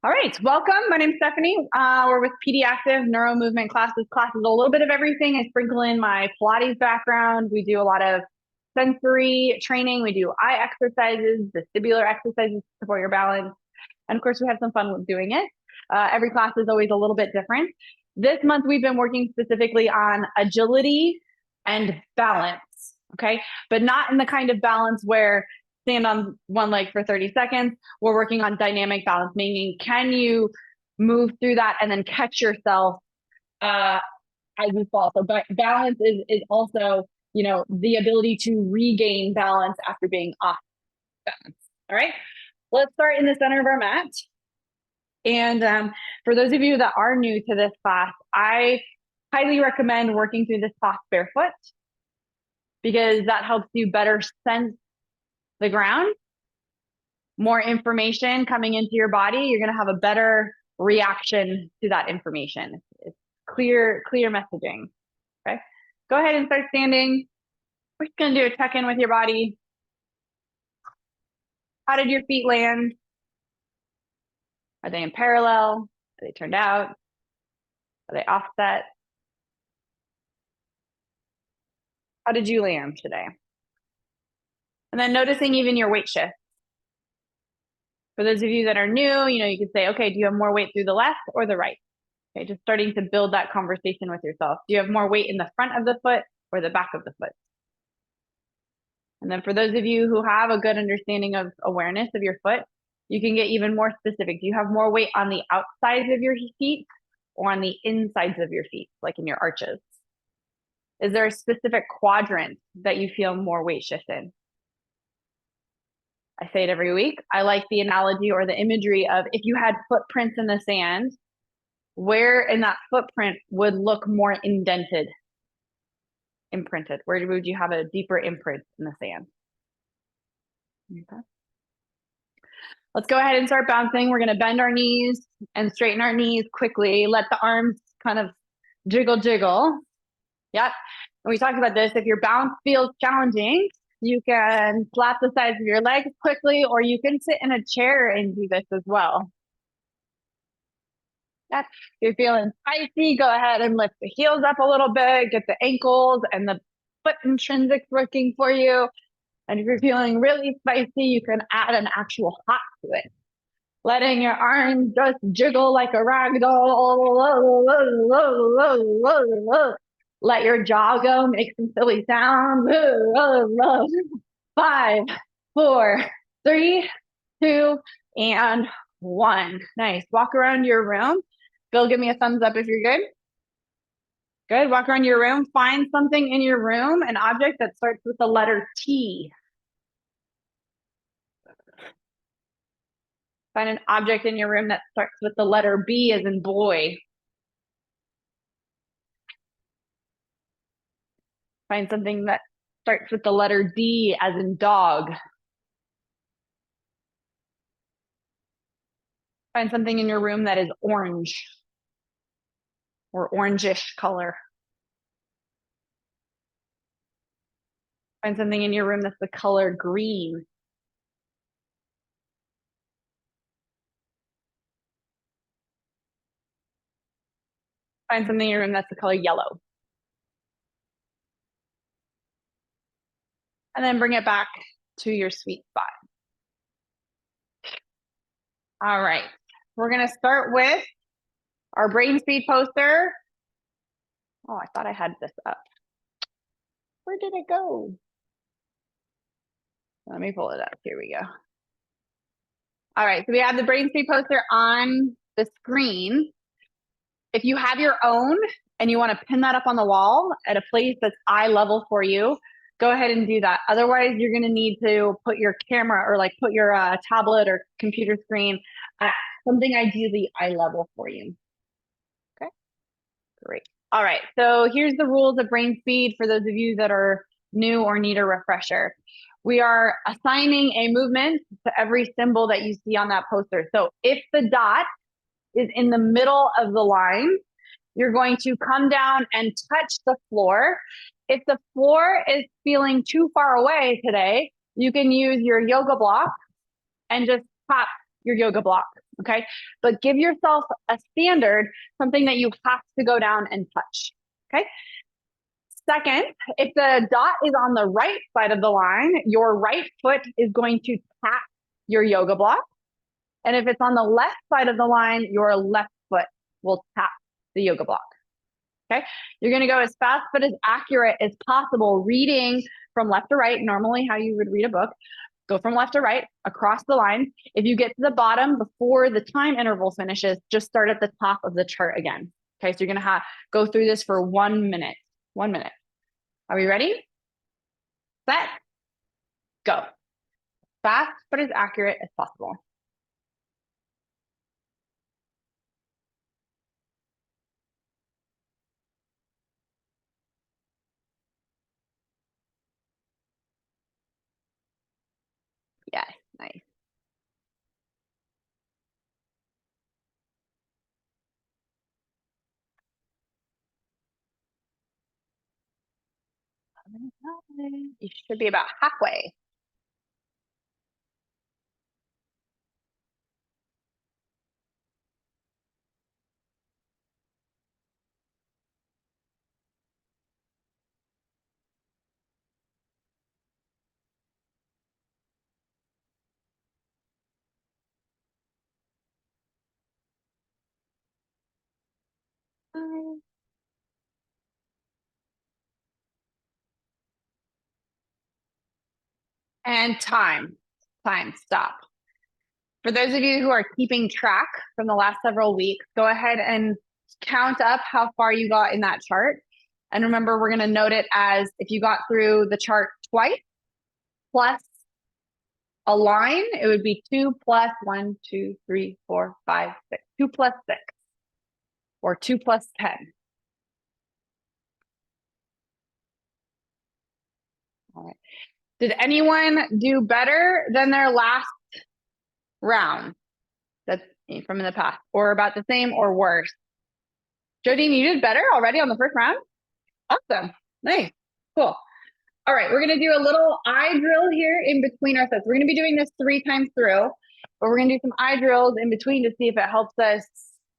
All right, welcome. My name's Stephanie. We're with PD Active Neuro-Movement classes. Classes a little bit of everything. I sprinkle in my Pilates background. We do a lot of sensory training. We do eye exercises, vestibular exercises to support your balance. And of course, we have some fun with doing it. Every class is always a little bit different. This month, we've been working specifically on agility and balance, okay? But not in the kind of balance where stand on one leg for 30 seconds. We're working on dynamic balance, meaning can you move through that and then catch yourself as you fall? So balance is also, the ability to regain balance after being off balance. All right, let's start in the center of our mat. And for those of you that are new to this class, I highly recommend working through this class barefoot because that helps you better sense the ground, more information coming into your body. You're going to have a better reaction to that information. It's clear messaging. Okay. Go ahead and start standing. We're just going to do a check-in with your body. How did your feet land? Are they in parallel? Are they turned out? Are they offset? How did you land today? And then noticing even your weight shift. For those of you that are new, you could say, okay, do you have more weight through the left or the right? Okay, just starting to build that conversation with yourself. Do you have more weight in the front of the foot or the back of the foot? And then for those of you who have a good understanding of awareness of your foot, you can get even more specific. Do you have more weight on the outsides of your feet or on the insides of your feet, like in your arches? Is there a specific quadrant that you feel more weight shift in? I say it every week. I like the analogy or the imagery of if you had footprints in the sand, where in that footprint would look more indented, imprinted? Where would you have a deeper imprint in the sand? Okay. Let's go ahead and start bouncing. We're going to bend our knees and straighten our knees quickly. Let the arms kind of jiggle. Yep. And we talked about this. If your bounce feels challenging, you can slap the sides of your legs quickly, or you can sit in a chair and do this as well. If you're feeling spicy, go ahead and lift the heels up a little bit, get the ankles and the foot intrinsics working for you. And if you're feeling really spicy, you can add an actual hop to it. Letting your arms just jiggle like a rag doll. Let your jaw go, make some silly sounds. 5, 4, 3, 2, and 1. Nice. Walk around your room. Bill, give me a thumbs up if you're good. Good. Walk around your room. Find something in your room, an object that starts with the letter T. Find an object in your room that starts with the letter B as in boy. Find something that starts with the letter D as in dog. Find something in your room that is orange or orangish color. Find something in your room that's the color green. Find something in your room that's the color yellow. And then bring it back to your sweet spot. All right, we're gonna start with our brain speed poster. Oh, I thought I had this up. Where did it go? Let me pull it up. Here we go. All right, so we have the brain speed poster on the screen. If you have your own and you want to pin that up on the wall at a place that's eye level for you, go ahead and do that. Otherwise, you're going to need to put your camera or like put your tablet or computer screen at something ideally eye level for you. Okay, great. All right, so here's the rules of brain speed for those of you that are new or need a refresher. We are assigning a movement to every symbol that you see on that poster. So if the dot is in the middle of the line, you're going to come down and touch the floor. If the floor is feeling too far away today, you can use your yoga block and just tap your yoga block Okay. But give yourself a standard, something that you have to go down and touch. Okay. Second, if the dot is on the right side of the line, your right foot is going to tap your yoga block. And if it's on the left side of the line, your left foot will tap the yoga block. Okay. You're going to go as fast but as accurate as possible, reading from left to right, normally how you would read a book. Go from left to right across the line. If you get to the bottom before the time interval finishes, just start at the top of the chart again. Okay. So you're going to go through this for 1 minute. 1 minute. Are we ready? Set. Go. Fast but as accurate as possible. Yes. Nice. You should be about halfway. And time. Time. Stop. For those of you who are keeping track from the last several weeks, go ahead and count up how far you got in that chart. And remember, we're going to note it as if you got through the chart twice plus a line, it would be 2 plus 1, 2, 3, 4, 5, 6. 2 plus 6 or 2 plus 10. All right. Did anyone do better than their last round? That's from in the past, or about the same or worse? Jodine, you did better already on the first round? Awesome. Nice. Cool. All right, we're going to do a little eye drill here in between our sets. We're going to be doing this 3 times through, but we're going to do some eye drills in between to see if it helps us.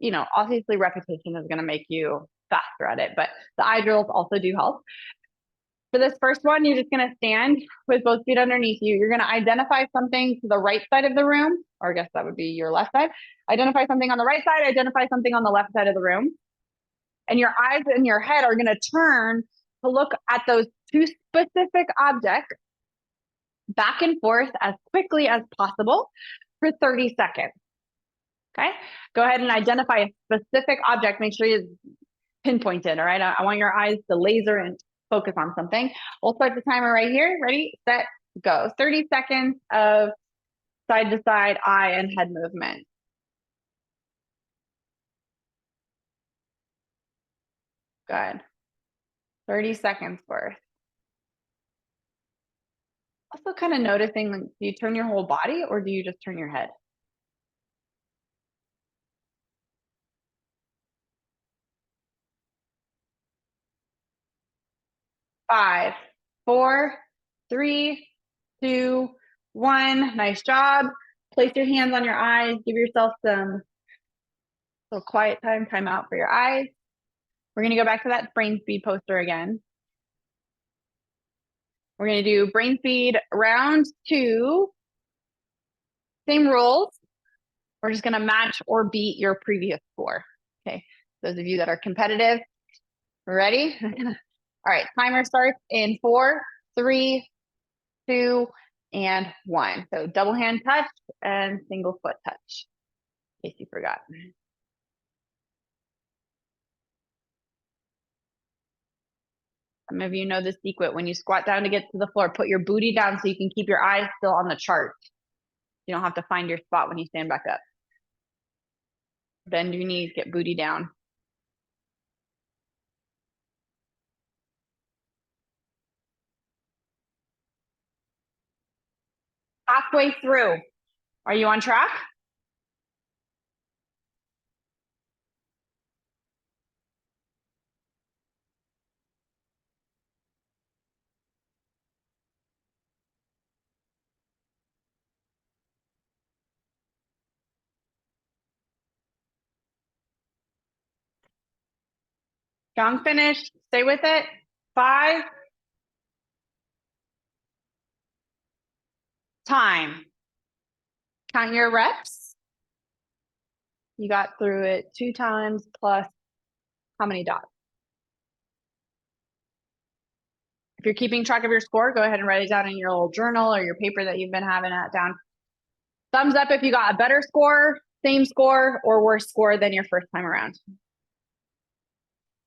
You know, obviously repetition is going to make you faster at it, but the eye drills also do help. For this first one, you're just going to stand with both feet underneath you. You're going to identify something to the right side of the room, or I guess that would be your left side. Identify something on the right side, identify something on the left side of the room. And your eyes and your head are going to turn to look at those 2 specific objects back and forth as quickly as possible for 30 seconds. Okay. Go ahead and identify a specific object. Make sure you pinpoint it. All right. I want your eyes to laser and focus on something. We'll start the timer right here. Ready, set, go. 30 seconds of side to side eye and head movement. Good. 30 seconds worth. Also kind of noticing, like, do you turn your whole body or do you just turn your head? 5, 4, 3, 2, 1. Nice job. Place your hands on your eyes. Give yourself some little quiet time out for your eyes. We're going to go back to that brain speed poster again. We're going to do brain speed round 2. Same rules. We're just going to match or beat your previous score. Okay. Those of you that are competitive, ready? All right. Timer starts in 4, 3, 2, and 1. So double hand touch and single foot touch, in case you forgot. Some of you know the secret. When you squat down to get to the floor, put your booty down so you can keep your eyes still on the chart. You don't have to find your spot when you stand back up. Bend your knees, get booty down. Halfway through. Are you on track? Strong finish. Stay with it. 5. Time. Count your reps. You got through it 2 times plus how many dots? If you're keeping track of your score, go ahead and write it down in your little journal or your paper that you've been having it down. Thumbs up if you got a better score, same score, or worse score than your first time around.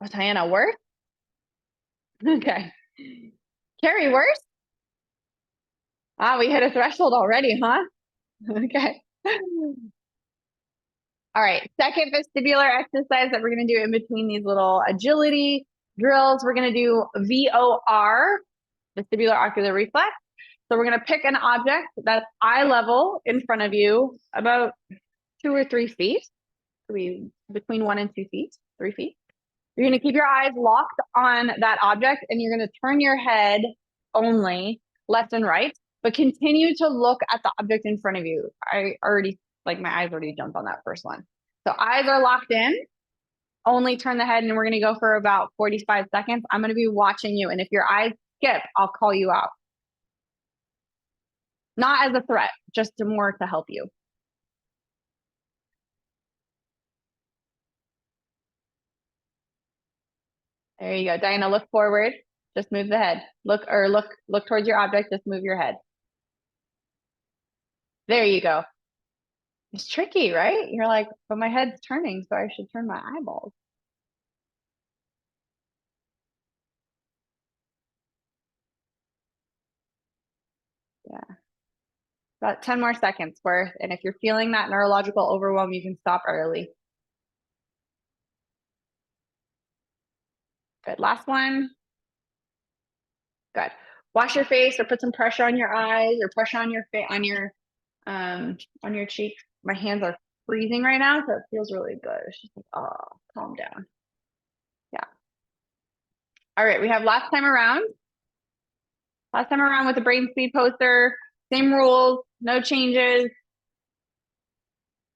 Oh, Diana, worse? Okay. Carrie, worse? Ah, we hit a threshold already, huh? Okay. All right, second vestibular exercise that we're going to do in between these little agility drills. We're going to do VOR, vestibular ocular reflex. So we're going to pick an object that's eye level in front of you, about 2 or 3 feet, between 1 and 2 feet, 3 feet. You're going to keep your eyes locked on that object, and you're going to turn your head only left and right, but continue to look at the object in front of you. I already, like, my eyes already jumped on that first one. So eyes are locked in, only turn the head, and we're going to go for about 45 seconds. I'm going to be watching you, and if your eyes skip, I'll call you out. Not as a threat, just more to help you. There you go. Diana, look forward. Just move the head. Look towards your object. Just move your head. There you go. It's tricky, right? You're like, but my head's turning, so I should turn my eyeballs. Yeah. About 10 more seconds worth. And if you're feeling that neurological overwhelm, you can stop early. Good. Last one. Good. Wash your face or put some pressure on your eyes or pressure on your face, on your cheeks. My hands are freezing right now, so it feels really good. It's just like, oh, calm down. Yeah. All right, we have last time around. Last time around with the brain speed poster. Same rules, no changes.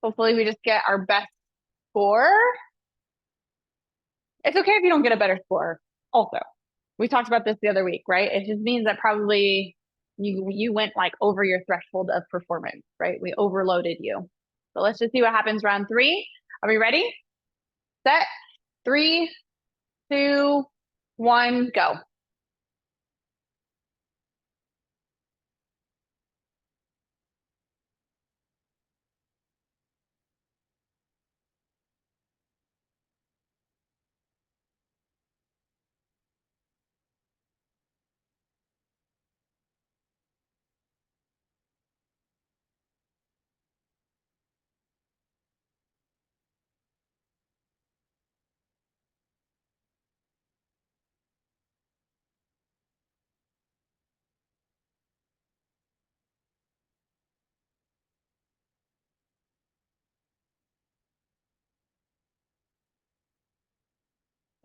Hopefully we just get our best score. It's okay if you don't get a better score also. We talked about this the other week, right? It just means that probably you went like over your threshold of performance, right? We overloaded you. So let's just see what happens round 3. Are we ready? Set. 3, 2, 1, go.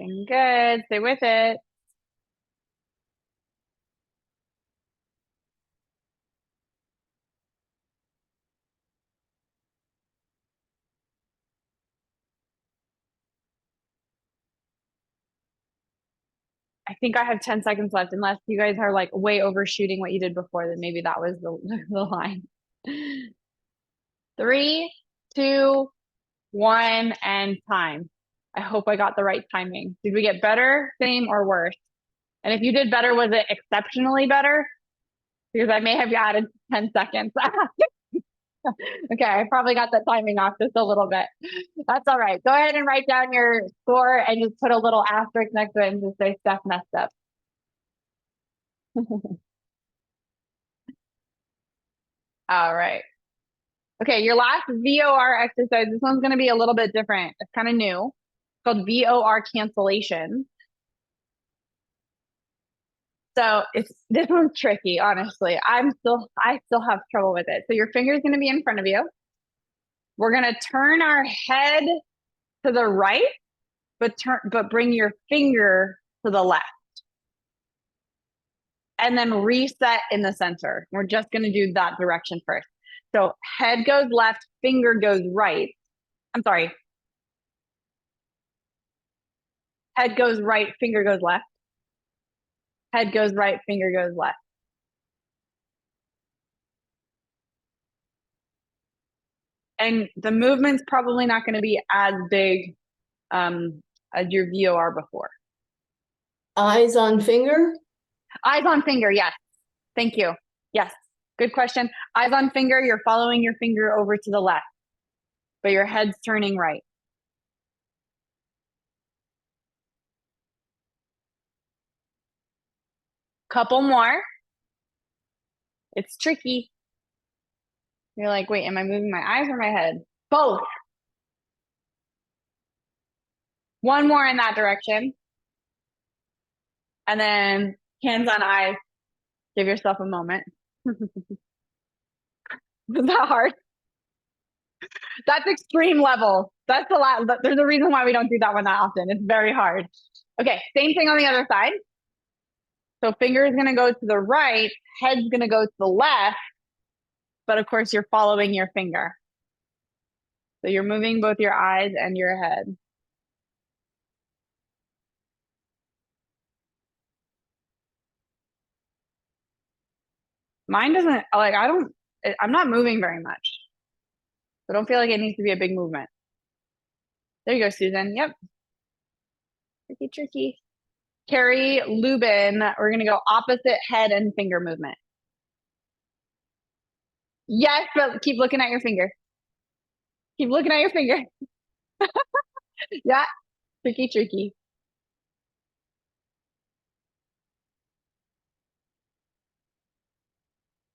Looking good. Stay with it. I think I have 10 seconds left, unless you guys are like way overshooting what you did before, then maybe that was the line. 3, 2, 1, and time. I hope I got the right timing. Did we get better, same, or worse? And if you did better, was it exceptionally better? Because I may have added 10 seconds. Okay, I probably got the timing off just a little bit. That's all right. Go ahead and write down your score and just put a little asterisk next to it and just say Steph messed up. All right. Okay, your last VOR exercise, this one's going to be a little bit different. It's kind of new. It's called VOR cancellation. So this one's tricky, honestly. I still have trouble with it. So your finger's going to be in front of you. We're going to turn our head to the right, but bring your finger to the left. And then reset in the center. We're just going to do that direction first. So head goes left, finger goes right. I'm sorry. Head goes right, finger goes left. Head goes right, finger goes left. And the movement's probably not going to be as big as your VOR before. Eyes on finger? Eyes on finger, yes. Thank you. Yes, good question. Eyes on finger, you're following your finger over to the left, but your head's turning right. Couple more. It's tricky. You're like, wait, am I moving my eyes or my head? Both. One more in that direction. And then hands on eyes. Give yourself a moment. Is that hard? That's extreme level. That's a lot. There's a reason why we don't do that one that often. It's very hard. Okay, same thing on the other side. So finger is going to go to the right, head's going to go to the left, but of course you're following your finger. So you're moving both your eyes and your head. Mine doesn't, like, I'm not moving very much. I don't feel like it needs to be a big movement. There you go, Susan. Yep. Tricky, tricky. Carrie Lubin, we're going to go opposite head and finger movement. Yes, but keep looking at your finger. Keep looking at your finger. Yeah, tricky, tricky.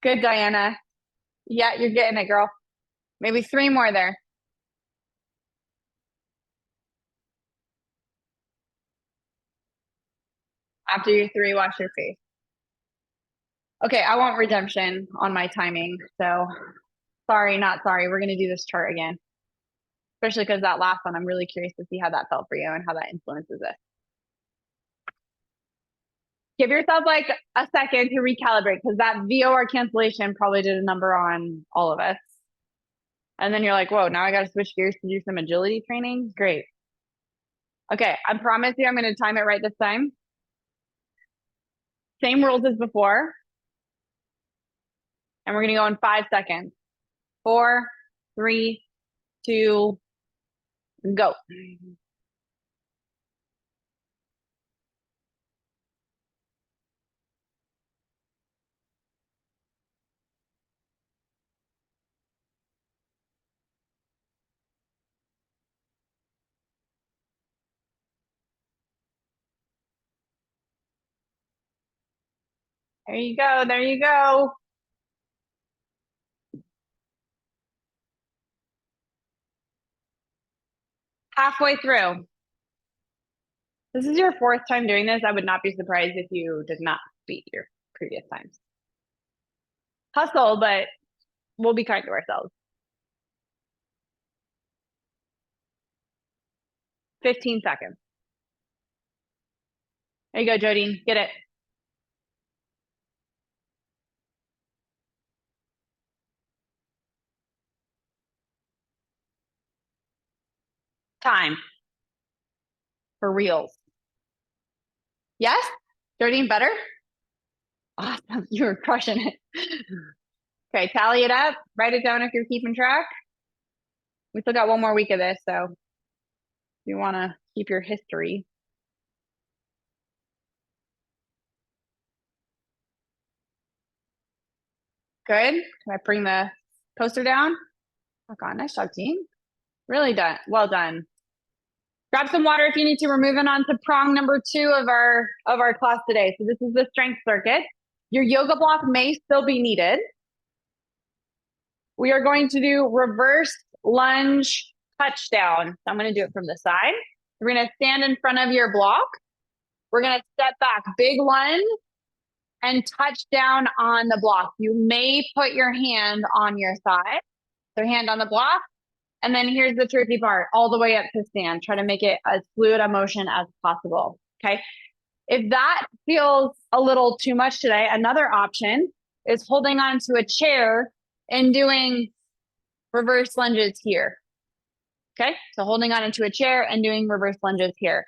Good, Diana. Yeah, you're getting it, girl. Maybe 3 more there. After your 3, wash your face. Okay, I want redemption on my timing. So sorry, not sorry. We're going to do this chart again. Especially because that last one, I'm really curious to see how that felt for you and how that influences it. Give yourself like a second to recalibrate because that VOR cancellation probably did a number on all of us. And then you're like, whoa, now I got to switch gears to do some agility training. Great. Okay, I promise you I'm going to time it right this time. Same rules as before. And we're going to go in 5 seconds. 4, 3, 2, go. There you go. There you go. Halfway through. This is your 4th time doing this. I would not be surprised if you did not beat your previous times. Hustle, but we'll be kind to ourselves. 15 seconds. There you go, Jodine. Get it. Time. For reals. Yes? Jodine, better? Awesome. You were crushing it. Okay, tally it up. Write it down if you're keeping track. We still got 1 more week of this, so if you want to keep your history. Good. Can I bring the poster down? Oh God, nice job, team. Really done. Well done. Grab some water if you need to. We're moving on to prong number 2 of our class today. So this is the strength circuit. Your yoga block may still be needed. We are going to do reverse lunge touchdown. So I'm going to do it from the side. We're going to stand in front of your block. We're going to step back, big lunge, and touch down on the block. You may put your hand on your side, your hand on the block. And then here's the tricky part, all the way up to stand. Try to make it as fluid a motion as possible, okay? If that feels a little too much today, another option is holding on to a chair and doing reverse lunges here, okay? So holding on into a chair and doing reverse lunges here.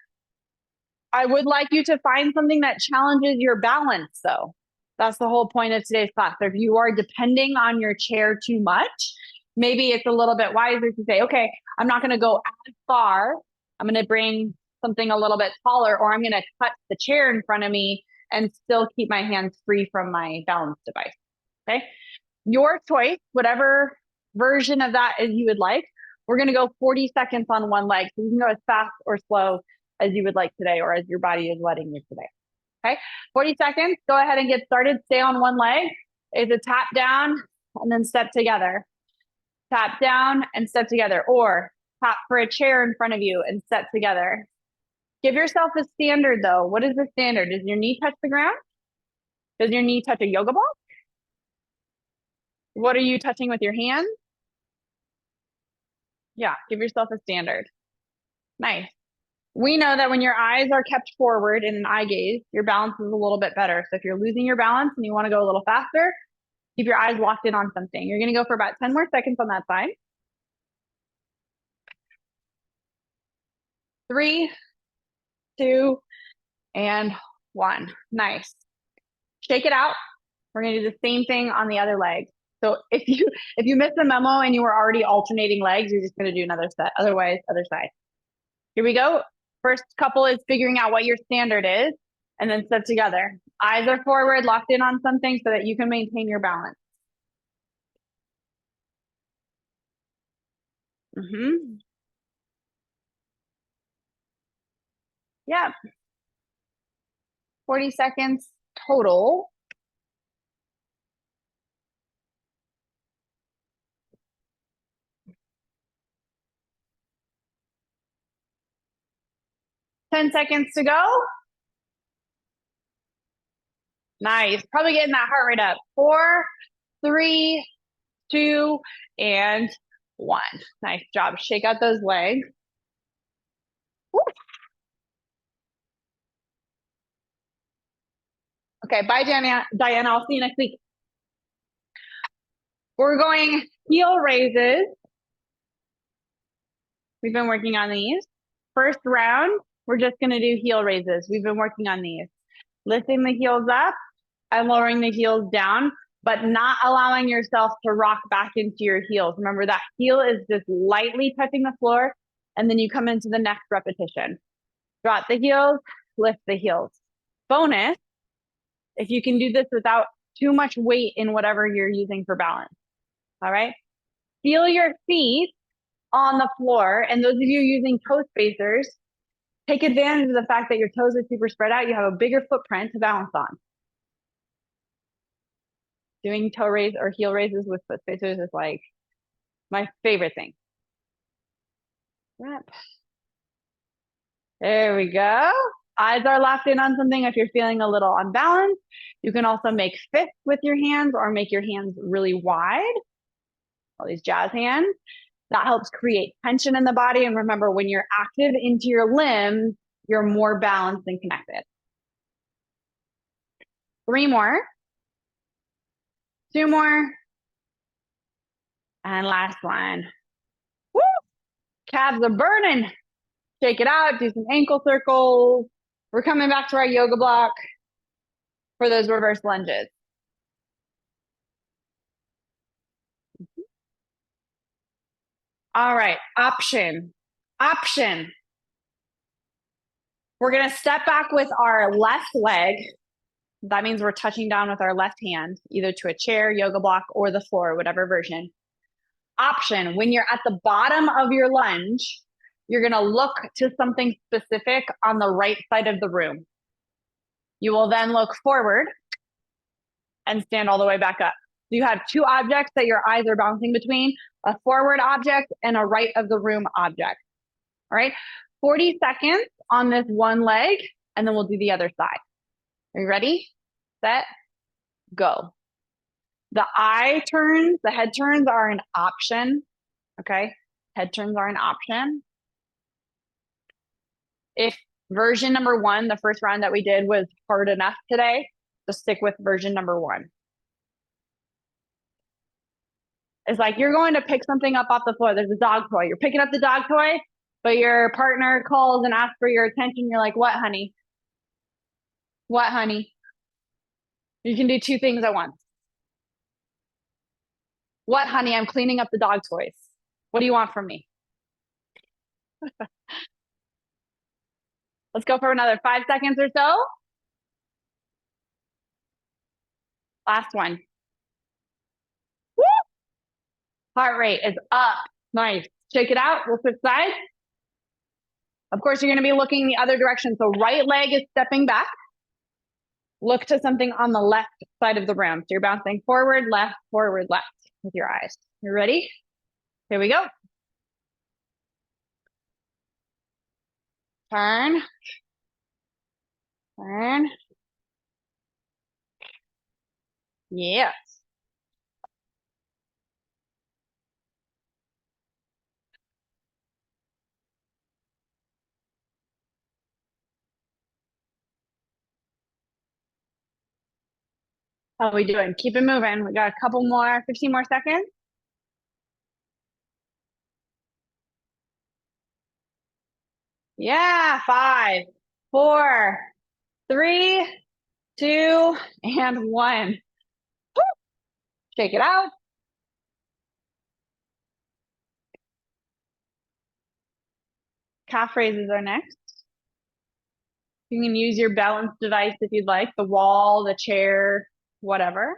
I would like you to find something that challenges your balance, though. That's the whole point of today's class. If you are depending on your chair too much, maybe it's a little bit wiser to say, okay, I'm not going to go as far. I'm going to bring something a little bit taller, or I'm going to touch the chair in front of me and still keep my hands free from my balance device. Okay. Your choice, whatever version of that is you would like. We're going to go 40 seconds on one leg. So you can go as fast or slow as you would like today, or as your body is letting you today. Okay. 40 seconds. Go ahead and get started. Stay on one leg. It's a tap down and then step together. Tap down and step together, or tap for a chair in front of you and step together. Give yourself a standard though. What is the standard? Does your knee touch the ground? Does your knee touch a yoga ball? What are you touching with your hands? Yeah, give yourself a standard. Nice. We know that when your eyes are kept forward in an eye gaze, your balance is a little bit better. So if you're losing your balance and you want to go a little faster, keep your eyes locked in on something. You're going to go for about 10 more seconds on that side. 3, 2, and 1. Nice. Shake it out. We're going to do the same thing on the other leg. So if you missed the memo and you were already alternating legs, you're just going to do another set. Otherwise, other side. Here we go. First couple is figuring out what your standard is, and then step together. Eyes are forward, locked in on something so that you can maintain your balance. Yeah. 40 seconds total. Ten seconds to go. Nice. Probably getting that heart rate up. 4, 3, 2, and 1. Nice job. Shake out those legs. Woo. Okay, bye, Diana. I'll see you next week. We're going heel raises. We've been working on these. First round, we're just going to do heel raises. We've been working on these. Lifting the heels up and lowering the heels down, but not allowing yourself to rock back into your heels. Remember, that heel is just lightly touching the floor, and then you come into the next repetition. Drop the heels, lift the heels. Bonus, if you can do this without too much weight in whatever you're using for balance. All right. Feel your feet on the floor. And those of you using toe spacers, take advantage of the fact that your toes are super spread out. You have a bigger footprint to balance on. Doing toe raise or heel raises with foot spacers is like my favorite thing. Yep. There we go. Eyes are locked in on something if you're feeling a little unbalanced. You can also make fists with your hands or make your hands really wide. All these jazz hands. That helps create tension in the body. And remember, when you're active into your limbs, you're more balanced and connected. 3 more. 2 more. And last one. Woo! Calves are burning. Shake it out. Do some ankle circles. We're coming back to our yoga block for those reverse lunges. All right, option. We're gonna step back with our left leg. That means we're touching down with our left hand, either to a chair, yoga block, or the floor, whatever version. Option, when you're at the bottom of your lunge, you're gonna look to something specific on the right side of the room. You will then look forward and stand all the way back up. You have 2 objects that your eyes are bouncing between, a forward object and a right of the room object. All right, 40 seconds on this one leg, and then we'll do the other side. Are you ready? Set, go. The eye turns, the head turns are an option. Okay, head turns are an option. If version number 1, the first round that we did, was hard enough today, just stick with version number 1. It's like you're going to pick something up off the floor. There's a dog toy. You're picking up the dog toy, but your partner calls and asks for your attention. You're like, what, honey? What, honey? You can do two things at once. What, honey? I'm cleaning up the dog toys. What do you want from me? Let's go for another 5 seconds or so. Last one. Woo! Heart rate is up. Nice. Shake it out. We'll switch sides. Of course, you're going to be looking the other direction. So right leg is stepping back. Look to something on the left side of the room. So you're bouncing forward, left with your eyes. You ready? Here we go. Turn. Turn. Yes. How are we doing? Keep it moving. We got a couple more, 15 more seconds. Yeah, 5, 4, 3, 2, and 1. Woo! Shake it out. Calf raises are next. You can use your balance device if you'd like, the wall, the chair, whatever.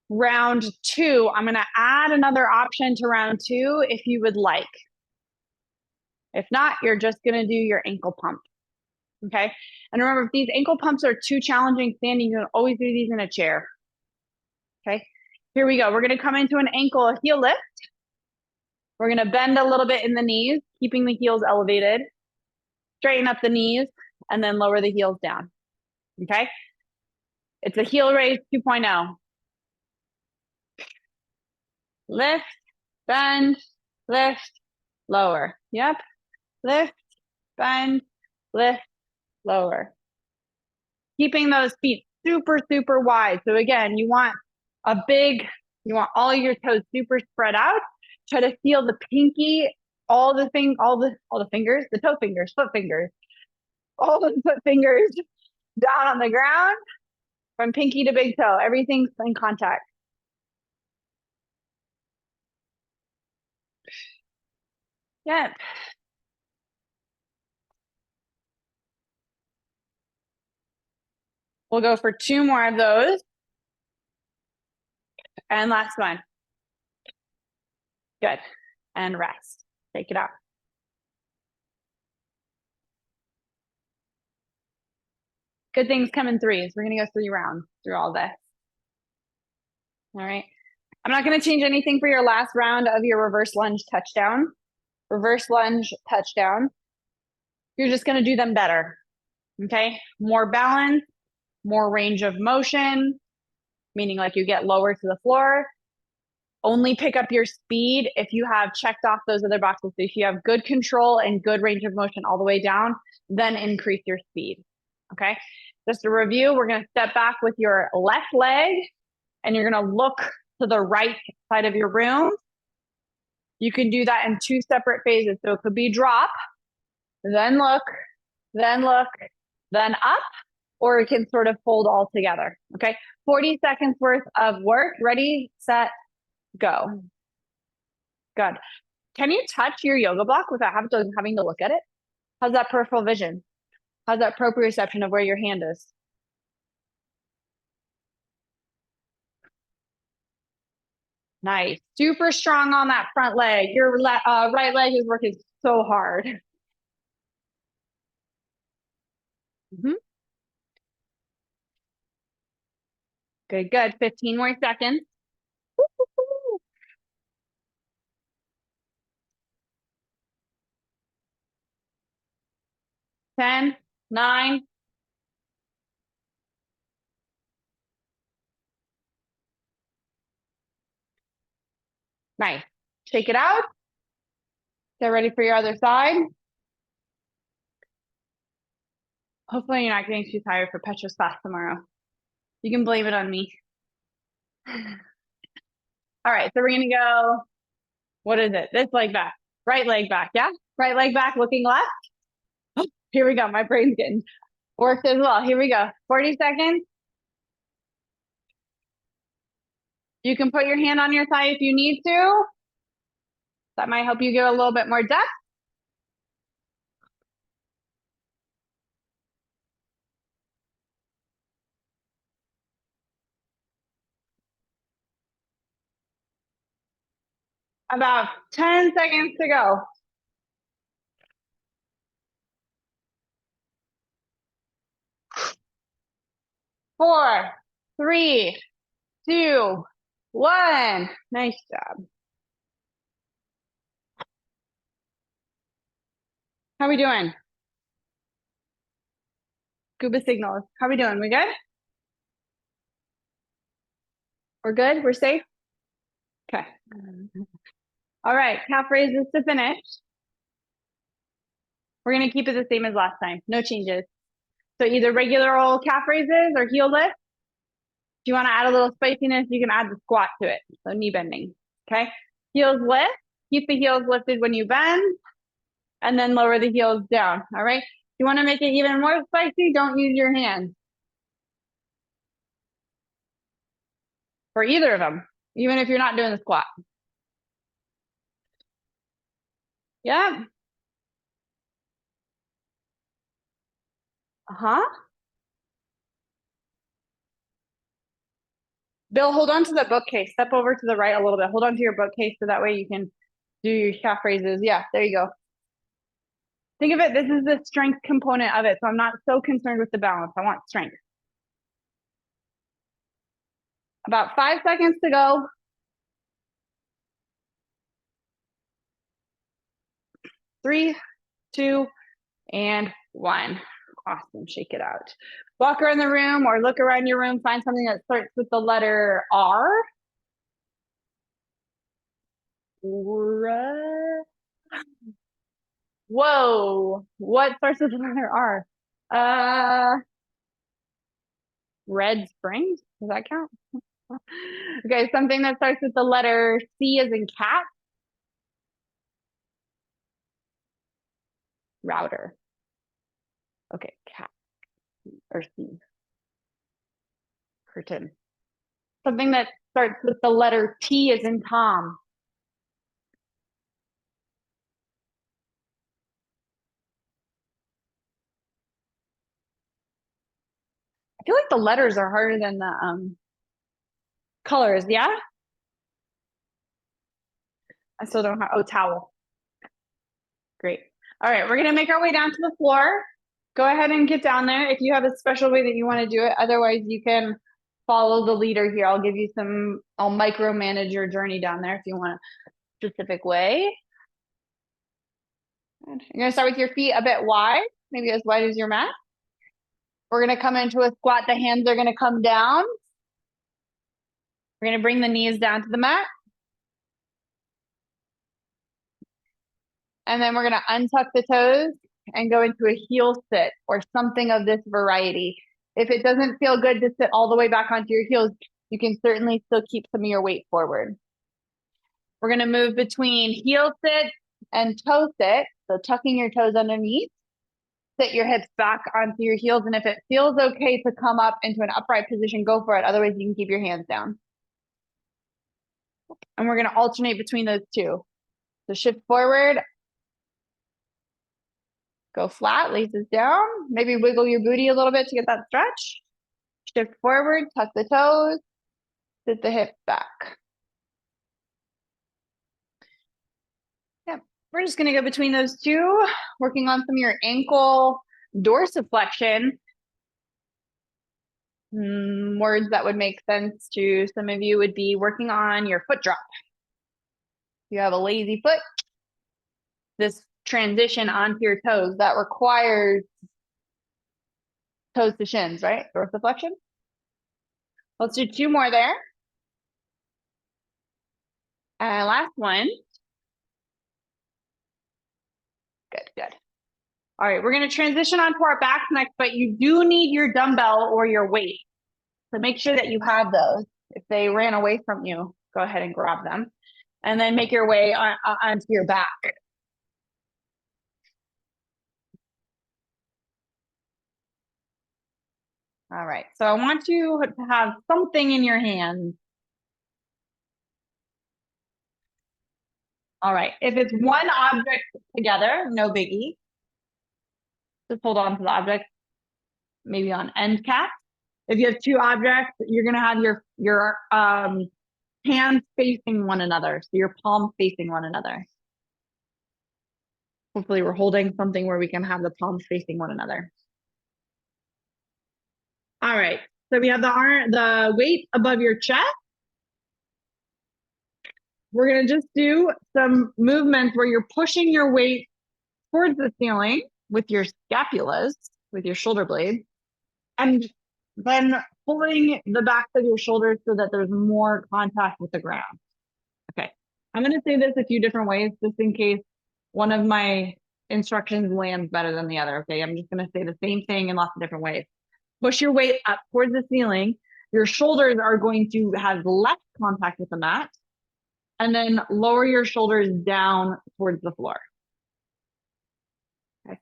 Round 2, I'm going to add another option to round 2 if you would like. If not, you're just going to do your ankle pump. Okay. And remember, if these ankle pumps are too challenging standing, you can always do these in a chair. Okay. Here we go. We're going to come into an ankle heel lift. We're going to bend a little bit in the knees, keeping the heels elevated. Straighten up the knees and then lower the heels down. Okay. It's a heel raise 2.0. Lift, bend, lift, lower. Yep. Lift, bend, lift, lower. Keeping those feet super, super wide. So again, you want all your toes super spread out. Try to feel the pinky, all the fingers, the toe fingers, foot fingers, all the foot fingers down on the ground from pinky to big toe. Everything's in contact. Yep. We'll go for 2 more of those. And last one. Good. And rest. Take it out. Good things come in threes. We're going to go 3 rounds through all this. All right. I'm not going to change anything for your last round of your reverse lunge touchdown. Reverse lunge touchdown. You're just going to do them better. Okay. More balance, more range of motion, meaning like you get lower to the floor. Only pick up your speed if you have checked off those other boxes. So if you have good control and good range of motion all the way down, then increase your speed. Okay. Just a review, we're going to step back with your left leg and you're going to look to the right side of your room. You can do that in 2 separate phases. So it could be drop, then look, then up, or it can sort of fold all together. Okay. 40 seconds worth of work. Ready, set, go. Good. Can you touch your yoga block without having to look at it? How's that peripheral vision? How's that proprioception of where your hand is? Nice. Super strong on that front leg. Your right leg is working so hard. Good, good. 15 more seconds. 10, 9. Nice. Shake it out. Get ready for your other side. Hopefully you're not getting too tired for Petra's class tomorrow. You can blame it on me. All right, so we're gonna go, what is it? This leg back, right leg back, yeah? Right leg back, looking left. Oh, here we go, my brain's getting Worked as well. Here we go. 40 seconds. You can put your hand on your thigh if you need to. That might help you get a little bit more depth. About 10 seconds to go. 4, 3, 2, 1. Nice job. How we doing? Scuba signals. How we doing? We good? We're good? We're safe? Okay. All right, calf raises to finish. We're gonna keep it the same as last time. No changes. So either regular old calf raises or heel lift. If you want to add a little spiciness, you can add the squat to it. So knee bending. Okay. Heels lift. Keep the heels lifted when you bend. And then lower the heels down. All right. If you want to make it even more spicy, don't use your hands. For either of them, even if you're not doing the squat. Yeah. Uh-huh. Bill, hold on to the bookcase. Step over to the right a little bit. Hold on to your bookcase so that way you can do your calf raises. Yeah, there you go. Think of it, this is the strength component of it. So I'm not so concerned with the balance. I want strength. About 5 seconds to go. 3, 2, and 1. Awesome. Shake it out. Walk around the room or look around your room. Find something that starts with the letter R. Whoa. What starts with the letter R? Red Springs? Does that count? Okay, something that starts with the letter C as in cat. Router. Okay, cat or C. Curtain. Something that starts with the letter T as in Tom. I feel like the letters are harder than the colors. Yeah. I still don't have. Oh, towel. Great. All right, we're gonna make our way down to the floor. Go ahead and get down there if you have a special way that you want to do it. Otherwise, you can follow the leader here. I'll give you some. I'll micromanage your journey down there if you want a specific way. You're gonna start with your feet a bit wide, maybe as wide as your mat. We're gonna come into a squat. The hands are gonna come down. We're gonna bring the knees down to the mat. And then we're gonna untuck the toes and go into a heel sit or something of this variety. If it doesn't feel good to sit all the way back onto your heels, you can certainly still keep some of your weight forward. We're gonna move between heel sit and toe sit. So tucking your toes underneath, sit your hips back onto your heels. And if it feels okay to come up into an upright position, go for it. Otherwise, you can keep your hands down. And we're gonna alternate between those two. So shift forward, go flat, laces down, maybe wiggle your booty a little bit to get that stretch. Shift forward, tuck the toes, sit the hips back. Yep, we're just gonna go between those two, working on some of your ankle dorsiflexion. Words that would make sense to some of you would be working on your foot drop. You have a lazy foot, this transition onto your toes that requires toes to shins, right? Dorsiflexion. Let's do 2 more there. And last one. Good, good. All right, we're gonna transition onto our backs next, but you do need your dumbbell or your weight. So make sure that you have those. If they ran away from you, go ahead and grab them. And then make your way onto your back. All right. So I want you to have something in your hands. All right. If it's one object together, no biggie. Just hold on to the object, maybe on end cap. If you have two objects, you're gonna have your hands facing one another, so your palms facing one another. Hopefully, we're holding something where we can have the palms facing one another. All right. So we have the weight above your chest. We're gonna just do some movements where you're pushing your weight towards the ceiling with your scapulas, with your shoulder blades, and then pulling the backs of your shoulders so that there's more contact with the ground. Okay, I'm going to say this a few different ways just in case one of my instructions lands better than the other. Okay, I'm just going to say the same thing in lots of different ways. Push your weight up towards the ceiling. Your shoulders are going to have less contact with the mat. And then lower your shoulders down towards the floor. Okay.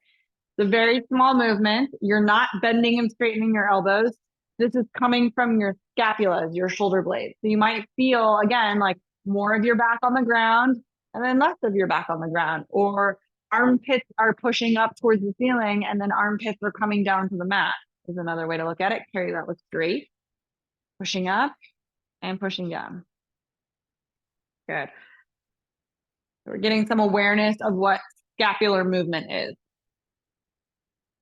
It's a very small movement. You're not bending and straightening your elbows. This is coming from your scapulas, your shoulder blades. So you might feel, again, like more of your back on the ground and then less of your back on the ground. Or armpits are pushing up towards the ceiling and then armpits are coming down to the mat is another way to look at it. Carry that look straight. Pushing up and pushing down. Good. So we're getting some awareness of what scapular movement is.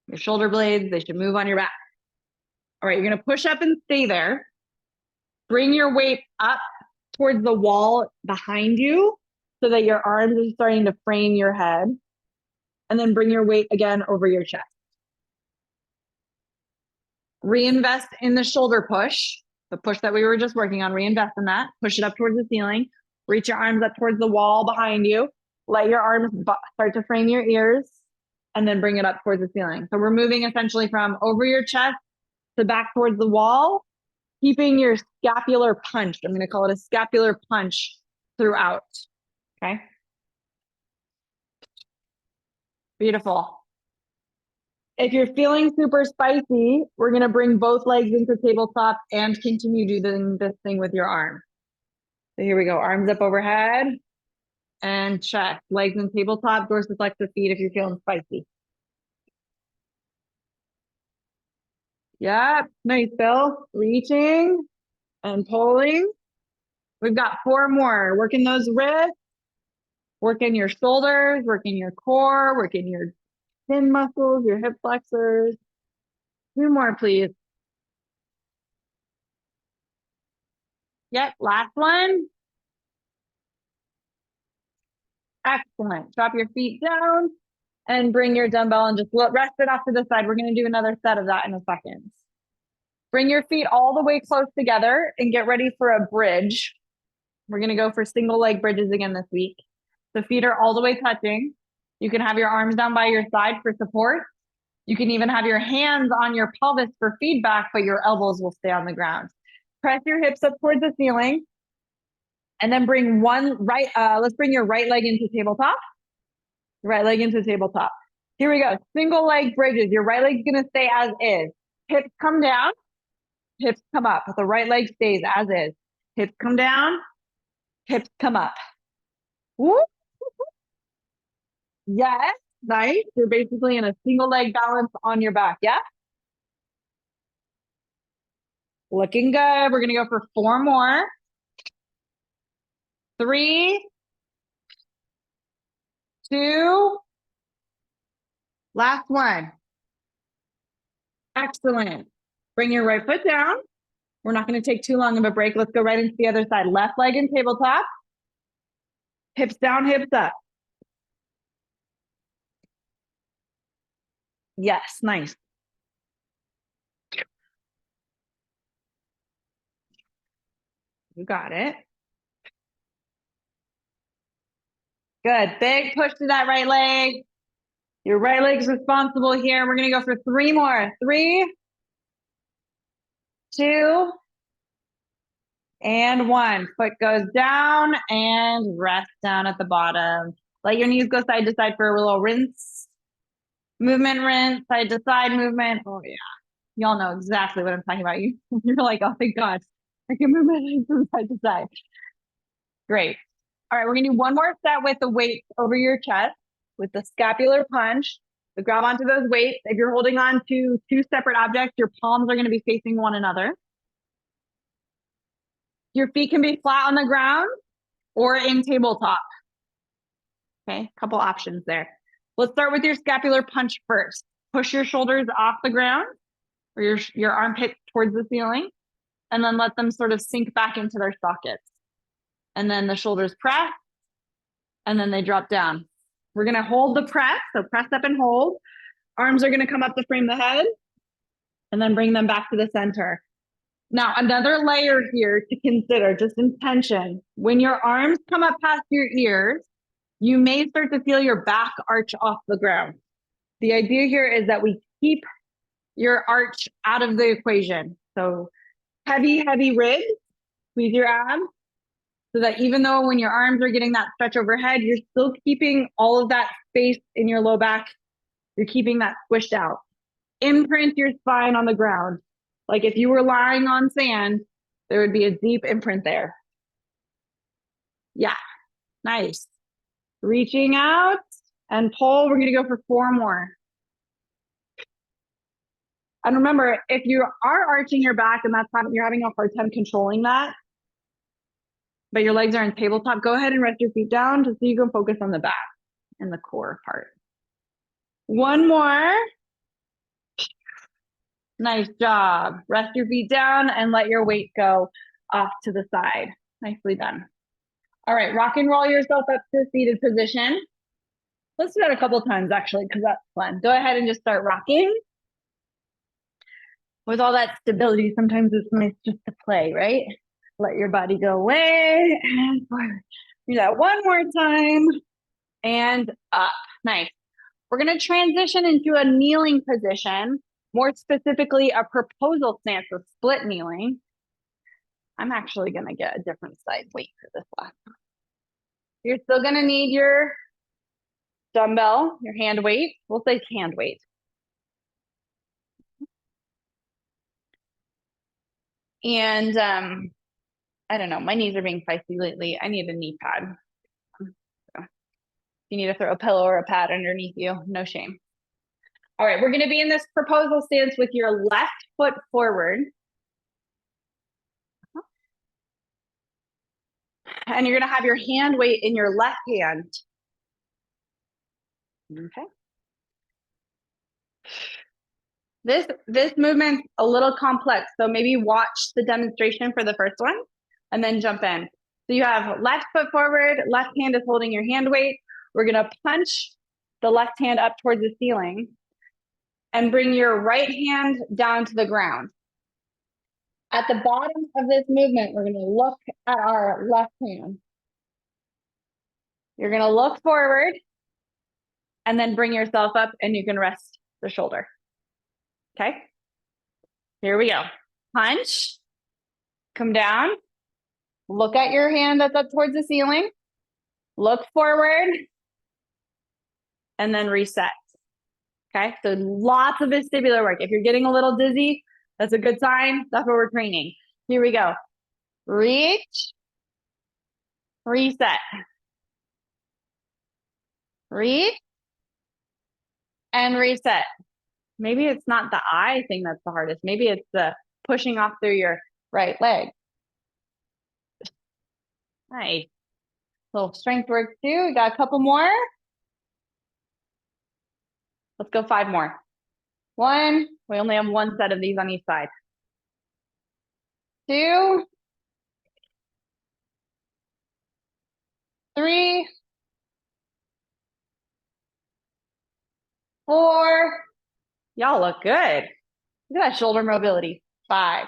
Your shoulder blades, they should move on your back. All right, you're going to push up and stay there. Bring your weight up towards the wall behind you so that your arms are starting to frame your head. And then bring your weight again over your chest. Reinvest in the shoulder push, the push that we were just working on. Reinvest in that. Push it up towards the ceiling. Reach your arms up towards the wall behind you. Let your arms start to frame your ears. And then bring it up towards the ceiling. So we're moving essentially from over your chest to back towards the wall, keeping your scapular punch. I'm going to call it a scapular punch throughout. Okay. Beautiful. If you're feeling super spicy, we're going to bring both legs into tabletop and continue doing this thing with your arm. So here we go. Arms up overhead and chest. Legs in tabletop, dorsiflex the feet if you're feeling spicy. Yep. Nice, Bill. Reaching and pulling. We've got 4 more. Working those wrists. Working your shoulders. Working your core. Working your shin muscles, your hip flexors. 2 more, please. Yep. Last one. Excellent. Drop your feet down and bring your dumbbell and just rest it off to the side. We're going to do another set of that in a second. Bring your feet all the way close together and get ready for a bridge. We're going to go for single leg bridges again this week. The feet are all the way touching. You can have your arms down by your side for support. You can even have your hands on your pelvis for feedback, but your elbows will stay on the ground. Press your hips up towards the ceiling. And then bring let's bring your right leg into tabletop. Right leg into tabletop. Here we go. Single leg bridges. Your right leg's going to stay as is. Hips come down. Hips come up. The right leg stays as is. Hips come down. Hips come up. Woo. Yes. Nice. You're basically in a single leg balance on your back. Yeah. Looking good. We're going to go for 4 more. 3, 2, last one. Excellent. Bring your right foot down. We're not going to take too long of a break. Let's go right into the other side. Left leg in tabletop. Hips down, hips up. Yes, nice. You got it. Good. Big push to that right leg. Your right leg's responsible here. We're going to go for 3 more. 3, 2, and 1. Foot goes down and rest down at the bottom. Let your knees go side to side for a little rinse. Movement, rinse, side to side movement. Oh, yeah. Y'all know exactly what I'm talking about. You're like, oh, thank God. I can move my legs from side to side. Great. All right, we're gonna do one more set with the weights over your chest with the scapular punch. So grab onto those weights. If you're holding on to two separate objects, your palms are gonna be facing one another. Your feet can be flat on the ground or in tabletop. Okay, a couple options there. Let's start with your scapular punch first. Push your shoulders off the ground or your armpit towards the ceiling, and then let them sort of sink back into their sockets. And then the shoulders press, and then they drop down. We're gonna hold the press, so press up and hold. Arms are gonna come up to frame the head, and then bring them back to the center. Now, another layer here to consider, just intention. When your arms come up past your ears, you may start to feel your back arch off the ground. The idea here is that we keep your arch out of the equation. So heavy ribs, squeeze your abs, so that even though when your arms are getting that stretch overhead, you're still keeping all of that space in your low back. You're keeping that squished out. Imprint your spine on the ground. Like if you were lying on sand, there would be a deep imprint there. Yeah, nice. Reaching out and pull. We're gonna go for 4 more. And remember, if you are arching your back and you're having a hard time controlling that, but your legs are in tabletop, go ahead and rest your feet down just so you can focus on the back and the core part. 1 more. Nice job. Rest your feet down and let your weight go off to the side. Nicely done. All right, rock and roll yourself up to seated position. Let's do that a couple times actually, because that's fun. Go ahead and just start rocking. With all that stability, sometimes it's nice just to play, right? Let your body go away and forward. Do that 1 more time and up. Nice. We're going to transition into a kneeling position, more specifically a proposal stance with split kneeling. I'm actually going to get a different size weight for this last one. You're still going to need your dumbbell, your hand weight. We'll say hand weight. And I don't know, my knees are being feisty lately. I need a knee pad. So if you need to throw a pillow or a pad underneath you, no shame. All right, we're going to be in this proposal stance with your left foot forward. And you're going to have your hand weight in your left hand. Okay. This movement's a little complex, so maybe watch the demonstration for the first one and then jump in. So you have left foot forward, left hand is holding your hand weight. We're going to punch the left hand up towards the ceiling and bring your right hand down to the ground. At the bottom of this movement, we're going to look at our left hand. You're going to look forward and then bring yourself up and you can rest the shoulder. Okay, here we go. Punch, come down, look at your hand that's up towards the ceiling, look forward, and then reset. Okay, so lots of vestibular work. If you're getting a little dizzy, that's a good sign. That's what we're training. Here we go. Reach, reset. Reach, and reset. Maybe it's not the eye thing that's the hardest. Maybe it's the pushing off through your right leg. Nice. Little strength work too. We got a couple more. Let's go 5 more. 1. We only have 1 set of these on each side. 2. 3. 4. Y'all look good. Look at that shoulder mobility. 5.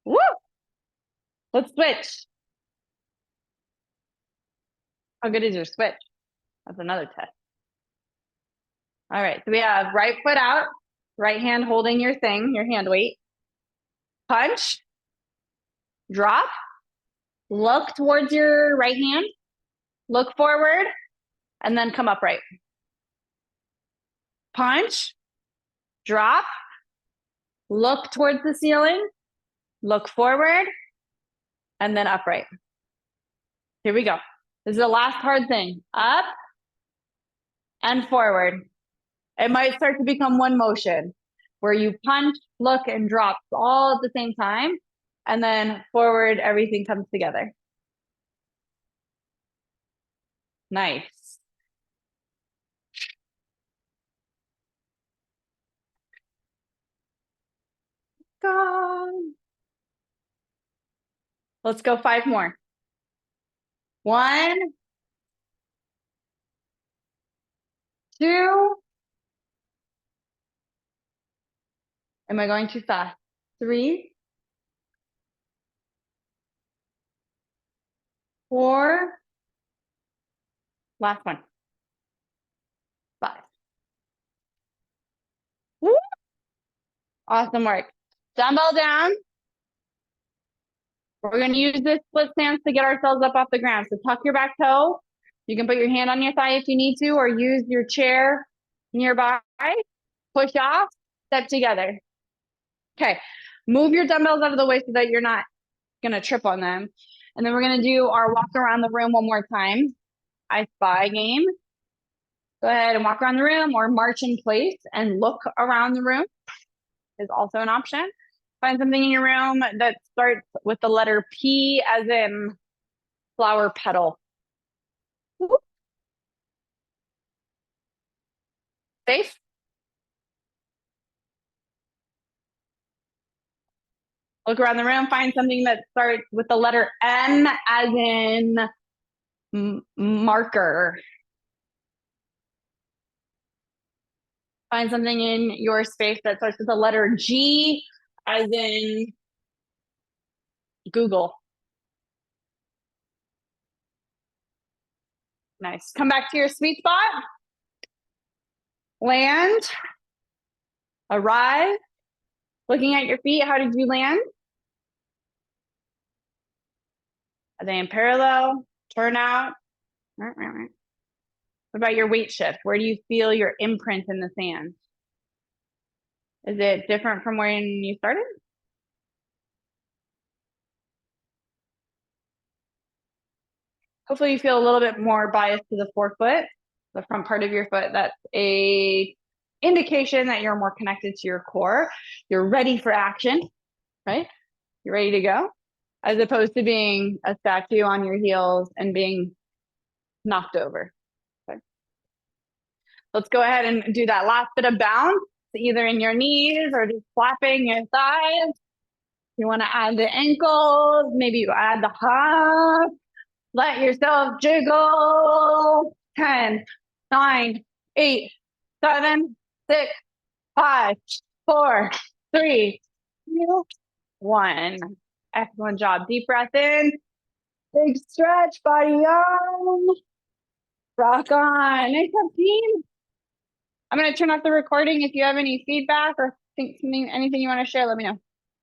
Woo! Let's switch. How good is your switch? That's another test. All right, so we have right foot out, right hand holding your thing, your hand weight. Punch, drop, look towards your right hand, look forward, and then come upright. Punch, drop, look towards the ceiling, look forward, and then upright. Here we go. This is the last hard thing. Up and forward. It might start to become one motion where you punch, look, and drop all at the same time. And then forward, everything comes together. Nice. Go. Let's go 5 more. 1, 2. Am I going too fast? 3, 4. Last one. 5. Woo! Awesome work. Dumbbell down. We're going to use this split stance to get ourselves up off the ground. So tuck your back toe. You can put your hand on your thigh if you need to, or use your chair nearby. Push off, step together. Okay, move your dumbbells out of the way so that you're not going to trip on them. And then we're going to do our walk around the room one more time. I spy game. Go ahead and walk around the room or march in place and look around the room is also an option. Find something in your room that starts with the letter P as in flower petal. Whoop. Safe? Look around the room, find something that starts with the letter M as in marker. Find something in your space that starts with the letter G as in Google. Nice. Come back to your sweet spot. Land. Arrive. Looking at your feet, how did you land? Are they in parallel? Turn out? What about your weight shift? Where do you feel your imprint in the sand? Is it different from when you started? Hopefully you feel a little bit more biased to the forefoot, the front part of your foot. That's a indication that you're more connected to your core. You're ready for action, right? You're ready to go, as opposed to being a statue on your heels and being knocked over. Okay. Let's go ahead and do that last bit of bounce, either in your knees or just flapping your thighs. You want to add the ankles, maybe you add the hop. Let yourself jiggle. 10, 9, 8, 7, 6, 5, 4, 3, 2, 1. Excellent job. Deep breath in. Big stretch, body on. Rock on. Nice job, team. I'm going to turn off the recording. If you have any feedback or think anything you want to share, let me know.